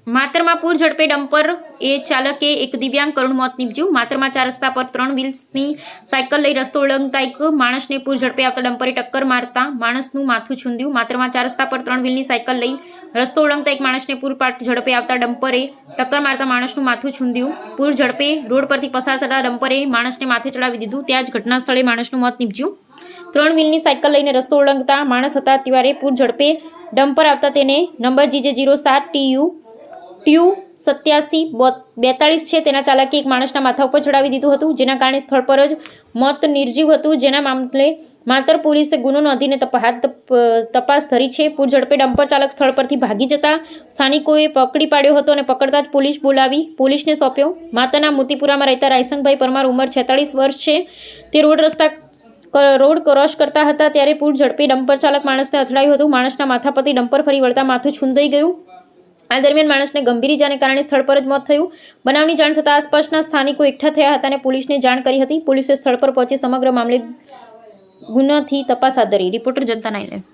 માતરમાં પૂર ઝડપે ડમ્પર એ ચાલકે એક દિવ્યાંગ કરુણ મોત નીપજ્યું। માતરમાં 4 રસ્તા પર 3 વ્હીલ્સની સાયકલ લઈ રસ્તો ઓળંગતા એક માણસને પૂર ઝડપે આવતા ડમ્પરે ટક્કર મારતા માણસનું માથું છૂંદ્યું। માતરમાં 4 રસ્તા પર 3 વ્હીલની સાયકલ લઈ રસ્તો ઓળંગતા એક માણસને પૂરપાટ ઝડપે આવતા ડમ્પરે ટક્કર મારતા માણસનું માથું છૂંદ્યું। પૂર ઝડપે રોડ પરથી પસાર થતા ડમ્પરે માણસને માથે ચડાવી દીધું। ત્યાં જ ઘટના સ્થળે માણસનું મોત નીપજ્યું। 3 વ્હીલની સાયકલ લઈને રસ્તો ઓળંગતા માણસ હતા ત્યારે પૂર ઝડપે ડમ્પર આવતા તેને નંબર GJ07TU 8742 છે તેના ચાલકે એક માણસના માથા ઉપર ચડાવી દીધું હતું, જેના કારણે સ્થળ પર જ મોત નિર્જીવ હતું। જેના મામલે માતર પોલીસે ગુનો નોંધીને તપાસ ધરી છે। પૂર ઝડપે ડમ્પર ચાલક સ્થળ પરથી ભાગી જતા સ્થાનિકોએ પકડી પાડ્યો હતો અને પકડતા જ પોલીસ બોલાવી પોલીસને સોંપ્યો। માતાના મોતીપુરામાં રહેતા રાયસંગભાઈ પરમાર ઉંમર 46 વર્ષ છે, તે રોડ ક્રોસ કરતા હતા ત્યારે પૂર ઝડપે ડમ્પર ચાલક માણસને અથડાયું હતું। માણસના માથા પરથી ડમ્પર ફરી વળતા માથું છૂંદાઈ ગયું। આ દરમિયાન માણસને ગંભીર ઇજાને કારણે સ્થળ પર જ મોત થયું। બનાવની જાણ થતાં આસપાસના સ્થાનિકો એકઠા થયા હતા અને પોલીસને જાણ કરી હતી। પોલીસે સ્થળ પર પહોંચી સમગ્ર મામલે ગુનાથી તપાસ હાથ ધરી। રિપોર્ટર જનતા 9 લાઈવ।